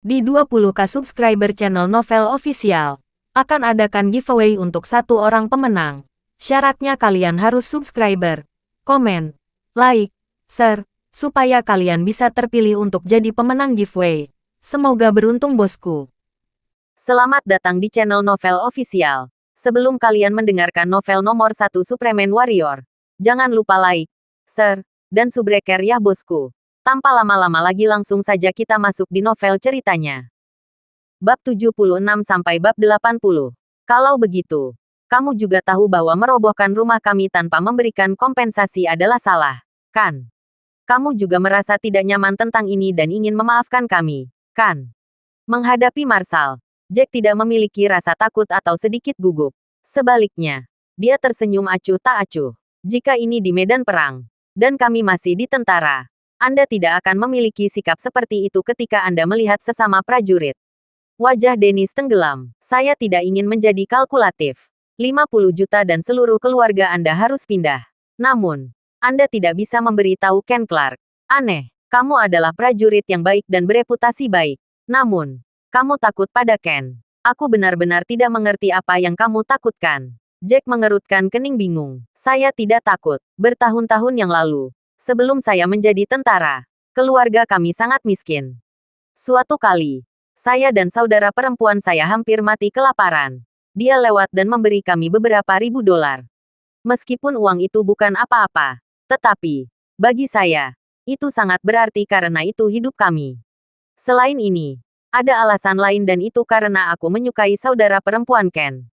Di 20k subscriber channel Novel Official, akan adakan giveaway untuk satu orang pemenang. Syaratnya kalian harus subscriber, komen, like, share, supaya kalian bisa terpilih untuk jadi pemenang giveaway. Semoga beruntung bosku. Selamat datang di channel Novel Official. Sebelum kalian mendengarkan novel nomor 1 Superman Warrior, jangan lupa like, share, dan subrek ya bosku. Tanpa lama-lama lagi langsung saja kita masuk di novel ceritanya. Bab 76 sampai bab 80. Kalau begitu, kamu juga tahu bahwa merobohkan rumah kami tanpa memberikan kompensasi adalah salah, kan? Kamu juga merasa tidak nyaman tentang ini dan ingin memaafkan kami, kan? Menghadapi Marshall, Jack tidak memiliki rasa takut atau sedikit gugup. Sebaliknya, dia tersenyum acuh tak acuh. Jika ini di medan perang, dan kami masih di tentara, Anda tidak akan memiliki sikap seperti itu ketika Anda melihat sesama prajurit. Wajah Dennis tenggelam. Saya tidak ingin menjadi kalkulatif. 50 juta dan seluruh keluarga Anda harus pindah. Namun, Anda tidak bisa memberi tahu Ken Clark. Aneh, kamu adalah prajurit yang baik dan bereputasi baik. Namun, kamu takut pada Ken. Aku benar-benar tidak mengerti apa yang kamu takutkan. Jack mengerutkan kening bingung. Saya tidak takut. Bertahun-tahun yang lalu, sebelum saya menjadi tentara, keluarga kami sangat miskin. Suatu kali, saya dan saudara perempuan saya hampir mati kelaparan. Dia lewat dan memberi kami beberapa ribu dolar. Meskipun uang itu bukan apa-apa, tetapi, bagi saya, itu sangat berarti karena itu hidup kami. Selain ini, ada alasan lain dan itu karena aku menyukai saudara perempuan Ken.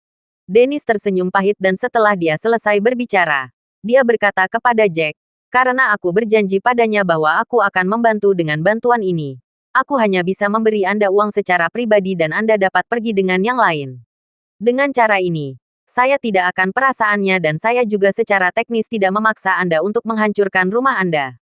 Dennis tersenyum pahit dan setelah dia selesai berbicara, dia berkata kepada Jack, karena aku berjanji padanya bahwa aku akan membantu dengan bantuan ini. Aku hanya bisa memberi Anda uang secara pribadi dan Anda dapat pergi dengan yang lain. Dengan cara ini, saya tidak akan perasaannya dan saya juga secara teknis tidak memaksa Anda untuk menghancurkan rumah Anda.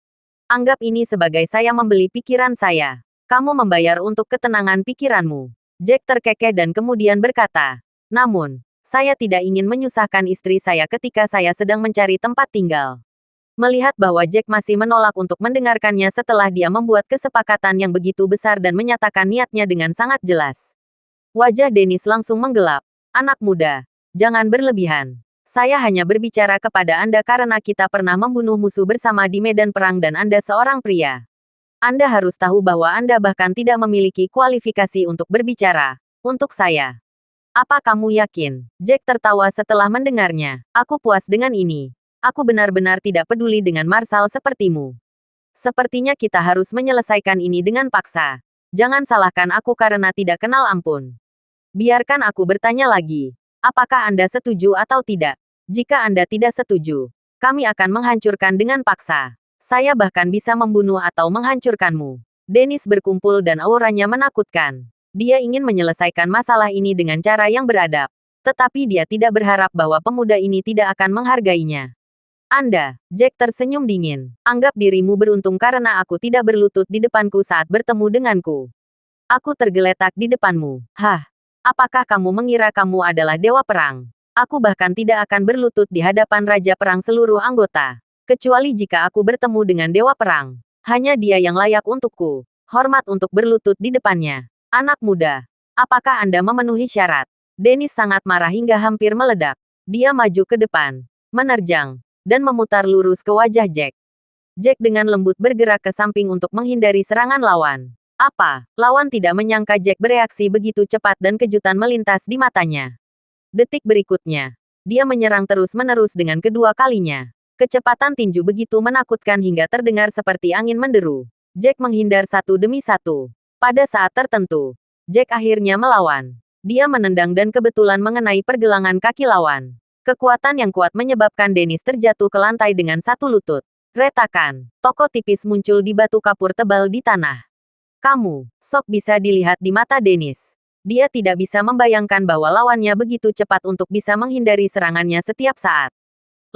Anggap ini sebagai saya membeli pikiran saya. Kamu membayar untuk ketenangan pikiranmu. Jack terkekeh dan kemudian berkata, namun, saya tidak ingin menyusahkan istri saya ketika saya sedang mencari tempat tinggal. Melihat bahwa Jack masih menolak untuk mendengarkannya setelah dia membuat kesepakatan yang begitu besar dan menyatakan niatnya dengan sangat jelas. Wajah Dennis langsung menggelap. Anak muda, jangan berlebihan. Saya hanya berbicara kepada Anda karena kita pernah membunuh musuh bersama di medan perang dan Anda seorang pria. Anda harus tahu bahwa Anda bahkan tidak memiliki kualifikasi untuk berbicara. Untuk saya. Apa kamu yakin? Jack tertawa setelah mendengarnya. Aku puas dengan ini. Aku benar-benar tidak peduli dengan Marshall sepertimu. Sepertinya kita harus menyelesaikan ini dengan paksa. Jangan salahkan aku karena tidak kenal ampun. Biarkan aku bertanya lagi. Apakah Anda setuju atau tidak? Jika Anda tidak setuju, kami akan menghancurkan dengan paksa. Saya bahkan bisa membunuh atau menghancurkanmu. Dennis berkumpul dan auranya menakutkan. Dia ingin menyelesaikan masalah ini dengan cara yang beradab. Tetapi dia tidak berharap bahwa pemuda ini tidak akan menghargainya. Anda, Jack tersenyum dingin. Anggap dirimu beruntung karena aku tidak berlutut di depanku saat bertemu denganku. Aku tergeletak di depanmu. Hah? Apakah kamu mengira kamu adalah dewa perang? Aku bahkan tidak akan berlutut di hadapan raja perang seluruh anggota. Kecuali jika aku bertemu dengan dewa perang. Hanya dia yang layak untukku. Hormat untuk berlutut di depannya. Anak muda, apakah Anda memenuhi syarat? Dennis sangat marah hingga hampir meledak. Dia maju ke depan, menerjang, dan memutar lurus ke wajah Jack. Jack dengan lembut bergerak ke samping untuk menghindari serangan lawan. Apa? Lawan tidak menyangka Jack bereaksi begitu cepat dan kejutan melintas di matanya. Detik berikutnya, dia menyerang terus-menerus dengan kedua kalinya. Kecepatan tinju begitu menakutkan hingga terdengar seperti angin menderu. Jack menghindar satu demi satu. Pada saat tertentu, Jack akhirnya melawan. Dia menendang dan kebetulan mengenai pergelangan kaki lawan. Kekuatan yang kuat menyebabkan Dennis terjatuh ke lantai dengan satu lutut. Retakan, toko tipis muncul di batu kapur tebal di tanah. Kamu, sok bisa dilihat di mata Dennis. Dia tidak bisa membayangkan bahwa lawannya begitu cepat untuk bisa menghindari serangannya setiap saat.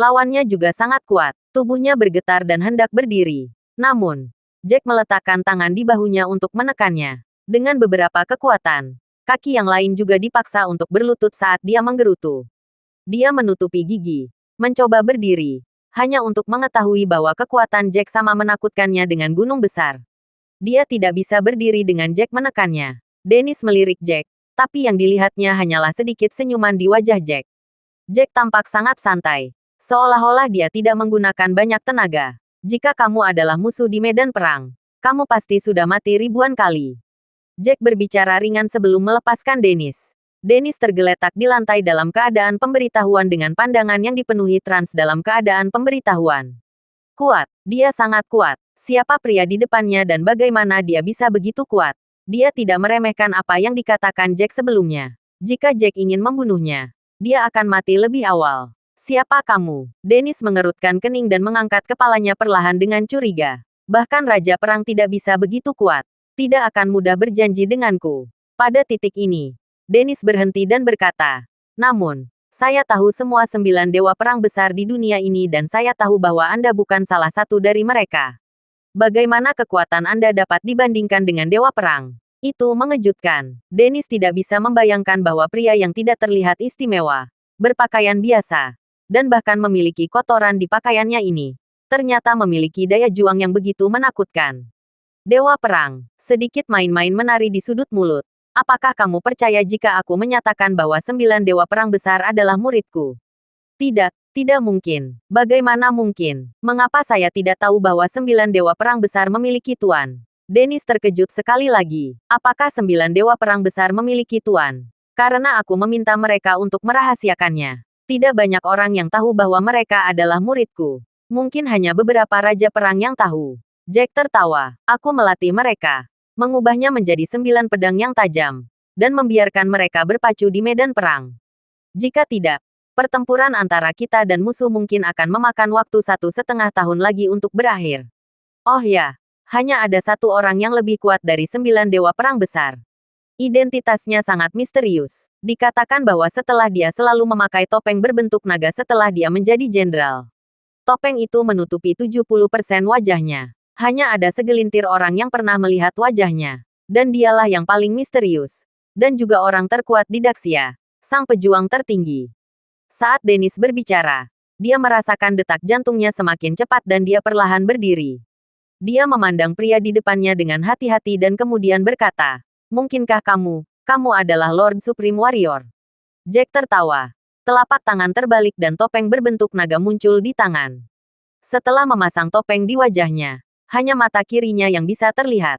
Lawannya juga sangat kuat, tubuhnya bergetar dan hendak berdiri. Namun, Jack meletakkan tangan di bahunya untuk menekannya. Dengan beberapa kekuatan, kaki yang lain juga dipaksa untuk berlutut saat dia menggerutu. Dia menutupi gigi, mencoba berdiri, hanya untuk mengetahui bahwa kekuatan Jack sama menakutkannya dengan gunung besar. Dia tidak bisa berdiri dengan Jack menekannya. Dennis melirik Jack, tapi yang dilihatnya hanyalah sedikit senyuman di wajah Jack. Jack tampak sangat santai, seolah-olah dia tidak menggunakan banyak tenaga. Jika kamu adalah musuh di medan perang, kamu pasti sudah mati ribuan kali. Jack berbicara ringan sebelum melepaskan Dennis. Dennis tergeletak di lantai dalam keadaan pemberitahuan dengan pandangan yang dipenuhi trans dalam keadaan pemberitahuan. Kuat, dia sangat kuat. Siapa pria di depannya dan bagaimana dia bisa begitu kuat? Dia tidak meremehkan apa yang dikatakan Jack sebelumnya. Jika Jack ingin membunuhnya, dia akan mati lebih awal. Siapa kamu? Dennis mengerutkan kening dan mengangkat kepalanya perlahan dengan curiga. Bahkan Raja Perang tidak bisa begitu kuat. Tidak akan mudah berjanji denganku. Pada titik ini, Dennis berhenti dan berkata, namun, saya tahu semua 9 dewa perang besar di dunia ini dan saya tahu bahwa Anda bukan salah satu dari mereka. Bagaimana kekuatan Anda dapat dibandingkan dengan dewa perang? Itu mengejutkan. Dennis tidak bisa membayangkan bahwa pria yang tidak terlihat istimewa, berpakaian biasa, dan bahkan memiliki kotoran di pakaiannya ini, ternyata memiliki daya juang yang begitu menakutkan. Dewa perang, sedikit main-main menari di sudut mulut. Apakah kamu percaya jika aku menyatakan bahwa 9 dewa perang besar adalah muridku? Tidak, tidak mungkin. Bagaimana mungkin? Mengapa saya tidak tahu bahwa 9 dewa perang besar memiliki tuan? Dennis terkejut sekali lagi. Apakah 9 dewa perang besar memiliki tuan? Karena aku meminta mereka untuk merahasiakannya. Tidak banyak orang yang tahu bahwa mereka adalah muridku. Mungkin hanya beberapa raja perang yang tahu. Jack tertawa. Aku melatih mereka, mengubahnya menjadi 9 pedang yang tajam, dan membiarkan mereka berpacu di medan perang. Jika tidak, pertempuran antara kita dan musuh mungkin akan memakan waktu 1,5 tahun lagi untuk berakhir. Oh ya, hanya ada satu orang yang lebih kuat dari 9 dewa perang besar. Identitasnya sangat misterius. Dikatakan bahwa setelah dia selalu memakai topeng berbentuk naga setelah dia menjadi jenderal. Topeng itu menutupi 70% wajahnya. Hanya ada segelintir orang yang pernah melihat wajahnya. Dan dialah yang paling misterius. Dan juga orang terkuat di Daxia, sang pejuang tertinggi. Saat Dennis berbicara, dia merasakan detak jantungnya semakin cepat dan dia perlahan berdiri. Dia memandang pria di depannya dengan hati-hati dan kemudian berkata, mungkinkah kamu adalah Lord Supreme Warrior? Jack tertawa. Telapak tangan terbalik dan topeng berbentuk naga muncul di tangan. Setelah memasang topeng di wajahnya, hanya mata kirinya yang bisa terlihat.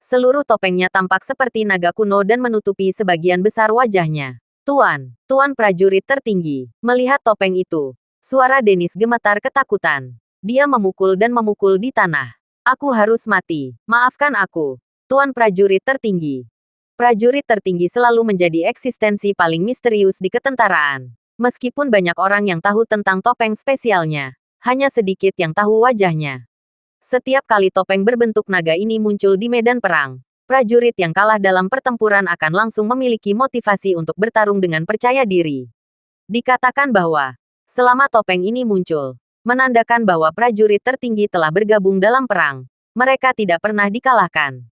Seluruh topengnya tampak seperti naga kuno dan menutupi sebagian besar wajahnya. Tuan prajurit tertinggi. Melihat topeng itu, suara Dennis gemetar ketakutan. Dia memukul dan memukul di tanah. Aku harus mati. Maafkan aku, Tuan prajurit tertinggi. Prajurit tertinggi selalu menjadi eksistensi paling misterius di ketentaraan. Meskipun banyak orang yang tahu tentang topeng spesialnya, hanya sedikit yang tahu wajahnya. Setiap kali topeng berbentuk naga ini muncul di medan perang, prajurit yang kalah dalam pertempuran akan langsung memiliki motivasi untuk bertarung dengan percaya diri. Dikatakan bahwa, selama topeng ini muncul, menandakan bahwa prajurit tertinggi telah bergabung dalam perang. Mereka tidak pernah dikalahkan.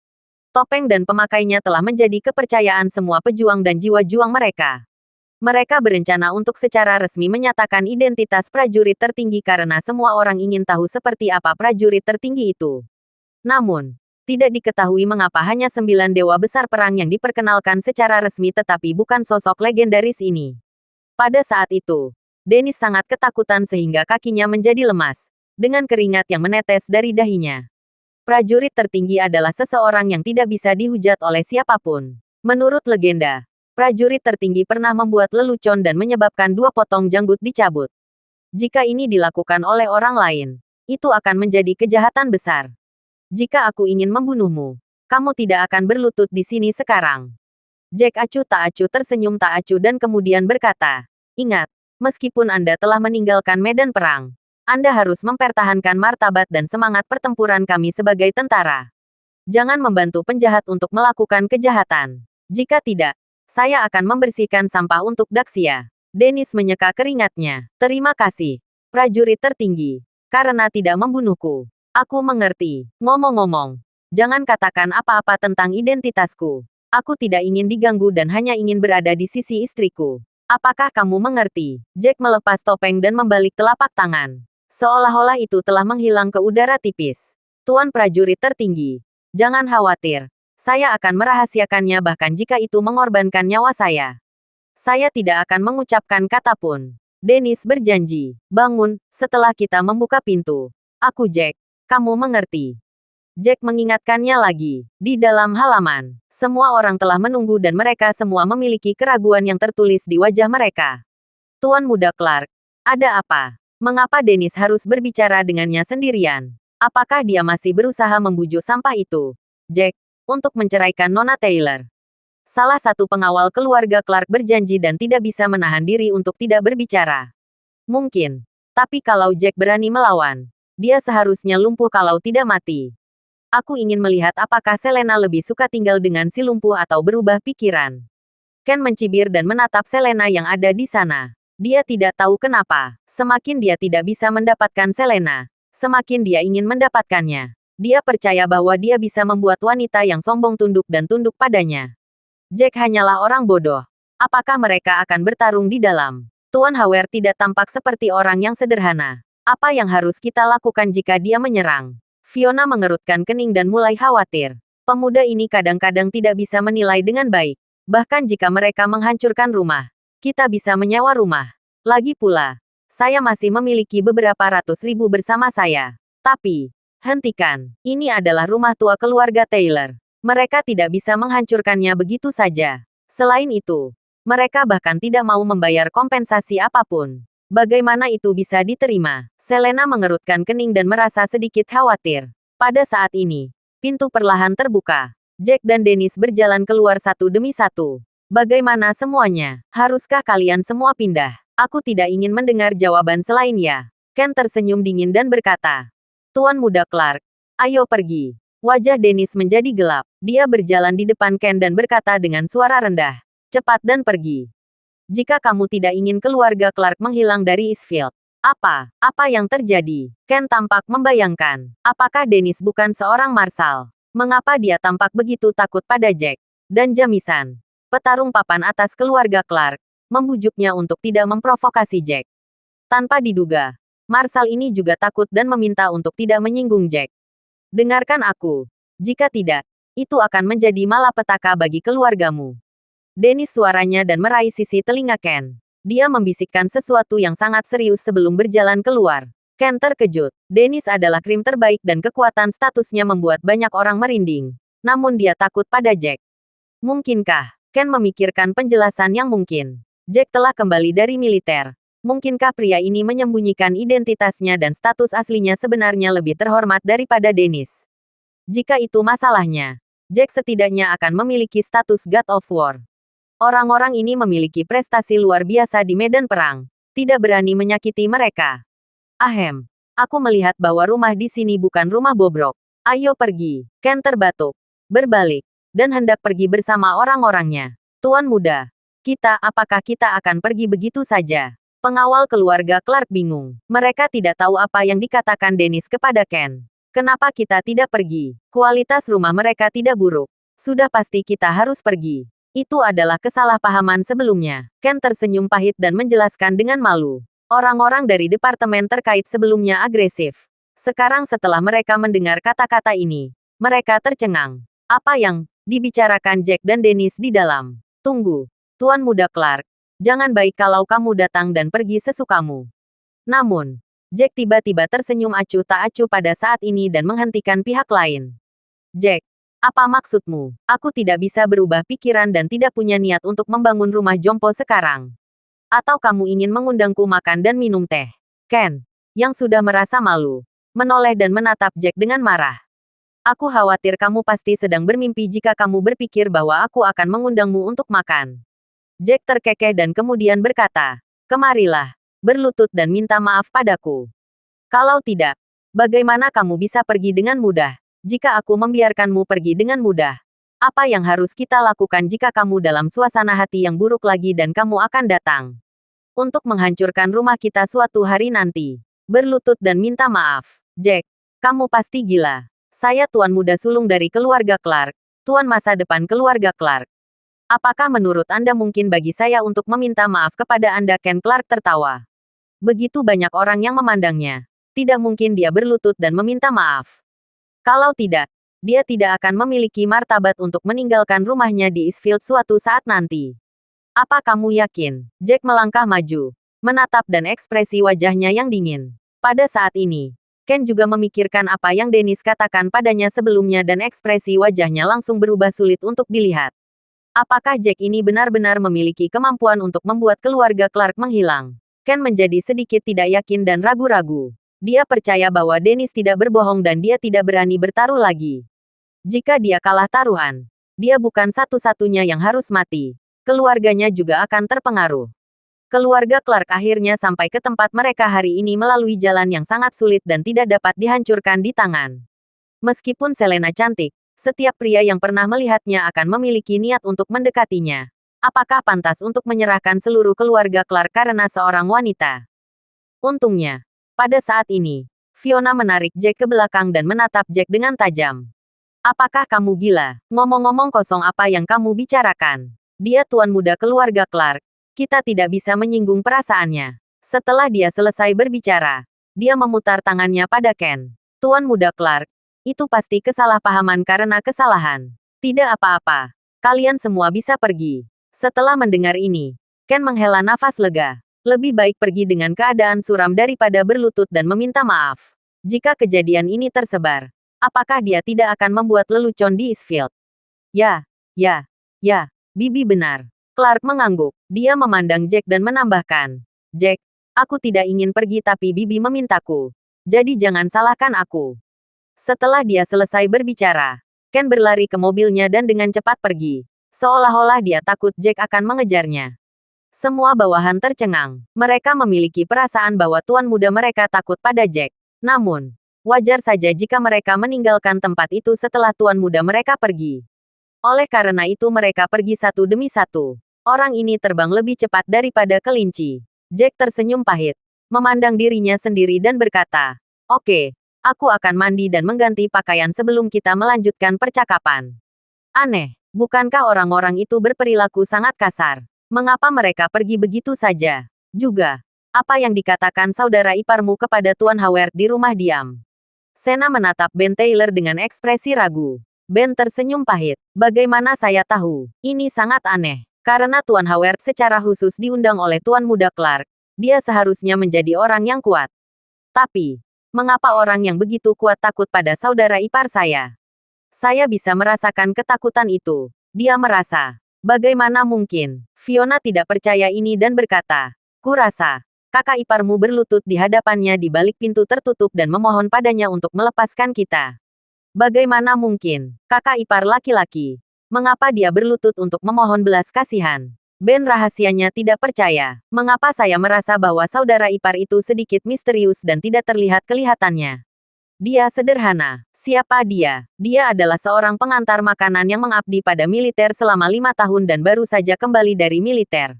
Topeng dan pemakainya telah menjadi kepercayaan semua pejuang dan jiwa juang mereka. Mereka berencana untuk secara resmi menyatakan identitas prajurit tertinggi karena semua orang ingin tahu seperti apa prajurit tertinggi itu. Namun, tidak diketahui mengapa hanya 9 dewa besar perang yang diperkenalkan secara resmi tetapi bukan sosok legendaris ini. Pada saat itu, Dennis sangat ketakutan sehingga kakinya menjadi lemas, dengan keringat yang menetes dari dahinya. Prajurit tertinggi adalah seseorang yang tidak bisa dihujat oleh siapapun. Menurut legenda, prajurit tertinggi pernah membuat lelucon dan menyebabkan 2 potong janggut dicabut. Jika ini dilakukan oleh orang lain, itu akan menjadi kejahatan besar. Jika aku ingin membunuhmu, kamu tidak akan berlutut di sini sekarang. Jack acuh tak acuh tersenyum tak acuh dan kemudian berkata, ingat, meskipun Anda telah meninggalkan medan perang, Anda harus mempertahankan martabat dan semangat pertempuran kami sebagai tentara. Jangan membantu penjahat untuk melakukan kejahatan. Jika tidak, saya akan membersihkan sampah untuk Daxia. Dennis menyeka keringatnya. Terima kasih, prajurit tertinggi, karena tidak membunuhku. Aku mengerti. Ngomong-ngomong, jangan katakan apa-apa tentang identitasku. Aku tidak ingin diganggu dan hanya ingin berada di sisi istriku. Apakah kamu mengerti? Jack melepas topeng dan membalik telapak tangan. Seolah-olah itu telah menghilang ke udara tipis. Tuan prajurit tertinggi, Jangan khawatir. Saya akan merahasiakannya bahkan jika itu mengorbankan nyawa saya. Saya tidak akan mengucapkan kata pun. Dennis berjanji. Bangun, setelah kita membuka pintu. Aku Jack. Kamu mengerti. Jack mengingatkannya lagi. Di dalam halaman, semua orang telah menunggu dan mereka semua memiliki keraguan yang tertulis di wajah mereka. Tuan Muda Clark, ada apa? Mengapa Dennis harus berbicara dengannya sendirian? Apakah dia masih berusaha membujuk sampah itu? Jack, untuk menceraikan Nona Taylor. Salah satu pengawal keluarga Clark berjanji dan tidak bisa menahan diri untuk tidak berbicara. Mungkin. Tapi kalau Jack berani melawan, dia seharusnya lumpuh kalau tidak mati. Aku ingin melihat apakah Selena lebih suka tinggal dengan si lumpuh atau berubah pikiran. Ken mencibir dan menatap Selena yang ada di sana. Dia tidak tahu kenapa. Semakin dia tidak bisa mendapatkan Selena, semakin dia ingin mendapatkannya. Dia percaya bahwa dia bisa membuat wanita yang sombong tunduk dan tunduk padanya. Jack hanyalah orang bodoh. Apakah mereka akan bertarung di dalam? Tuan Howard tidak tampak seperti orang yang sederhana. Apa yang harus kita lakukan jika dia menyerang? Fiona mengerutkan kening dan mulai khawatir. Pemuda ini kadang-kadang tidak bisa menilai dengan baik. Bahkan jika mereka menghancurkan rumah, kita bisa menyewa rumah. Lagi pula, saya masih memiliki beberapa ratus ribu bersama saya. Tapi, hentikan. Ini adalah rumah tua keluarga Taylor. Mereka tidak bisa menghancurkannya begitu saja. Selain itu, mereka bahkan tidak mau membayar kompensasi apapun. Bagaimana itu bisa diterima? Selena mengerutkan kening dan merasa sedikit khawatir. Pada saat ini, pintu perlahan terbuka. Jack dan Dennis berjalan keluar satu demi satu. Bagaimana semuanya? Haruskah kalian semua pindah? Aku tidak ingin mendengar jawaban selain ya. Ken tersenyum dingin dan berkata, Tuan Muda Clark, ayo pergi. Wajah Dennis menjadi gelap. Dia berjalan di depan Ken dan berkata dengan suara rendah, cepat dan pergi. Jika kamu tidak ingin keluarga Clark menghilang dari Eastfield. Apa yang terjadi? Ken tampak membayangkan. Apakah Dennis bukan seorang marshal? Mengapa dia tampak begitu takut pada Jack? Dan Jamisan, petarung papan atas keluarga Clark, membujuknya untuk tidak memprovokasi Jack. Tanpa diduga, marshal ini juga takut dan meminta untuk tidak menyinggung Jack. Dengarkan aku. Jika tidak, itu akan menjadi malapetaka bagi keluargamu. Dennis suaranya dan meraih sisi telinga Ken. Dia membisikkan sesuatu yang sangat serius sebelum berjalan keluar. Ken terkejut. Dennis adalah krim terbaik dan kekuatan statusnya membuat banyak orang merinding. Namun dia takut pada Jack. Mungkinkah? Ken memikirkan penjelasan yang mungkin. Jack telah kembali dari militer. Mungkinkah pria ini menyembunyikan identitasnya dan status aslinya sebenarnya lebih terhormat daripada Dennis? Jika itu masalahnya, Jack setidaknya akan memiliki status God of War. Orang-orang ini memiliki prestasi luar biasa di medan perang. Tidak berani menyakiti mereka. Ahem. Aku melihat bahwa rumah di sini bukan rumah bobrok. Ayo pergi. Ken terbatuk. Berbalik. Dan hendak pergi bersama orang-orangnya. Tuan Muda. Apakah kita akan pergi begitu saja? Pengawal keluarga Clark bingung. Mereka tidak tahu apa yang dikatakan Dennis kepada Ken. Kenapa kita tidak pergi? Kualitas rumah mereka tidak buruk. Sudah pasti kita harus pergi. Itu adalah kesalahpahaman sebelumnya. Ken tersenyum pahit dan menjelaskan dengan malu. Orang-orang dari departemen terkait sebelumnya agresif. Sekarang setelah mereka mendengar kata-kata ini, mereka tercengang. Apa yang dibicarakan Jack dan Dennis di dalam? Tunggu, Tuan Muda Clark. Jangan baik kalau kamu datang dan pergi sesukamu. Namun, Jack tiba-tiba tersenyum acuh tak acuh pada saat ini dan menghentikan pihak lain. Jack, apa maksudmu? Aku tidak bisa berubah pikiran dan tidak punya niat untuk membangun rumah jompo sekarang. Atau kamu ingin mengundangku makan dan minum teh? Ken, yang sudah merasa malu, menoleh dan menatap Jack dengan marah. Aku khawatir kamu pasti sedang bermimpi jika kamu berpikir bahwa aku akan mengundangmu untuk makan. Jack terkekeh dan kemudian berkata, kemarilah, berlutut dan minta maaf padaku. Kalau tidak, bagaimana kamu bisa pergi dengan mudah? Jika aku membiarkanmu pergi dengan mudah, apa yang harus kita lakukan jika kamu dalam suasana hati yang buruk lagi dan kamu akan datang untuk menghancurkan rumah kita suatu hari nanti? Berlutut dan minta maaf. Jack, kamu pasti gila. Saya tuan muda sulung dari keluarga Clark, tuan masa depan keluarga Clark. Apakah menurut Anda mungkin bagi saya untuk meminta maaf kepada Anda? Ken Clark tertawa. Begitu banyak orang yang memandangnya. Tidak mungkin dia berlutut dan meminta maaf. Kalau tidak, dia tidak akan memiliki martabat untuk meninggalkan rumahnya di Eastfield suatu saat nanti. Apa kamu yakin? Jack melangkah maju, menatap dan ekspresi wajahnya yang dingin. Pada saat ini, Ken juga memikirkan apa yang Dennis katakan padanya sebelumnya dan ekspresi wajahnya langsung berubah sulit untuk dilihat. Apakah Jack ini benar-benar memiliki kemampuan untuk membuat keluarga Clark menghilang? Ken menjadi sedikit tidak yakin dan ragu-ragu. Dia percaya bahwa Dennis tidak berbohong dan dia tidak berani bertaruh lagi. Jika dia kalah taruhan, dia bukan satu-satunya yang harus mati. Keluarganya juga akan terpengaruh. Keluarga Clark akhirnya sampai ke tempat mereka hari ini melalui jalan yang sangat sulit dan tidak dapat dihancurkan di tangan. Meskipun Selena cantik, setiap pria yang pernah melihatnya akan memiliki niat untuk mendekatinya. Apakah pantas untuk menyerahkan seluruh keluarga Clark karena seorang wanita? Untungnya, pada saat ini, Fiona menarik Jack ke belakang dan menatap Jack dengan tajam. Apakah kamu gila? Ngomong-ngomong kosong apa yang kamu bicarakan? Dia tuan muda keluarga Clark. Kita tidak bisa menyinggung perasaannya. Setelah dia selesai berbicara, dia memutar tangannya pada Ken. Tuan muda Clark, itu pasti kesalahpahaman karena kesalahan. Tidak apa-apa. Kalian semua bisa pergi. Setelah mendengar ini, Ken menghela nafas lega. Lebih baik pergi dengan keadaan suram daripada berlutut dan meminta maaf. Jika kejadian ini tersebar, apakah dia tidak akan membuat lelucon di Eastfield? Ya, Bibi benar. Clark mengangguk. Dia memandang Jack dan menambahkan, Jack, aku tidak ingin pergi tapi Bibi memintaku. Jadi jangan salahkan aku. Setelah dia selesai berbicara, Ken berlari ke mobilnya dan dengan cepat pergi. Seolah-olah dia takut Jack akan mengejarnya. Semua bawahan tercengang. Mereka memiliki perasaan bahwa tuan muda mereka takut pada Jack. Namun, wajar saja jika mereka meninggalkan tempat itu setelah tuan muda mereka pergi. Oleh karena itu mereka pergi satu demi satu. Orang ini terbang lebih cepat daripada kelinci. Jack tersenyum pahit, memandang dirinya sendiri dan berkata, "Oke, aku akan mandi dan mengganti pakaian sebelum kita melanjutkan percakapan." Aneh, bukankah orang-orang itu berperilaku sangat kasar? Mengapa mereka pergi begitu saja? Juga, apa yang dikatakan saudara iparmu kepada Tuan Howard di rumah diam? Sena menatap Ben Taylor dengan ekspresi ragu. Ben tersenyum pahit. Bagaimana saya tahu? Ini sangat aneh. Karena Tuan Howard secara khusus diundang oleh Tuan Muda Clark, dia seharusnya menjadi orang yang kuat. Tapi, mengapa orang yang begitu kuat takut pada saudara ipar saya? Saya bisa merasakan ketakutan itu. Dia merasa. Bagaimana mungkin? Fiona tidak percaya ini dan berkata, "Kurasa, kakak iparmu berlutut di hadapannya di balik pintu tertutup dan memohon padanya untuk melepaskan kita." Bagaimana mungkin? Kakak ipar laki-laki. Mengapa dia berlutut untuk memohon belas kasihan? Ben rahasianya tidak percaya. Mengapa saya merasa bahwa saudara ipar itu sedikit misterius dan tidak terlihat kelihatannya? Dia sederhana. Siapa dia? Dia adalah seorang pengantar makanan yang mengabdi pada militer selama 5 tahun dan baru saja kembali dari militer.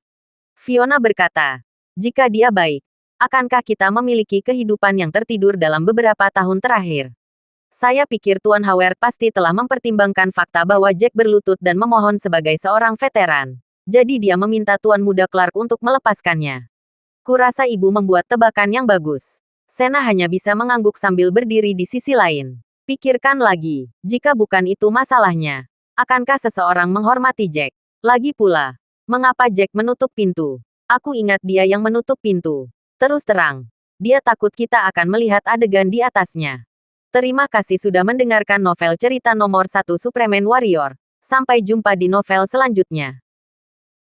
Fiona berkata, "Jika dia baik, akankah kita memiliki kehidupan yang tertidur dalam beberapa tahun terakhir?" Saya pikir Tuan Howard pasti telah mempertimbangkan fakta bahwa Jack berlutut dan memohon sebagai seorang veteran. Jadi dia meminta Tuan Muda Clark untuk melepaskannya. Kurasa ibu membuat tebakan yang bagus. Sena hanya bisa mengangguk sambil berdiri di sisi lain. Pikirkan lagi, jika bukan itu masalahnya, akankah seseorang menghormati Jack? Lagi pula, mengapa Jack menutup pintu? Aku ingat dia yang menutup pintu. Terus terang, dia takut kita akan melihat adegan di atasnya. Terima kasih sudah mendengarkan novel cerita nomor 1 Superman Warrior. Sampai jumpa di novel selanjutnya.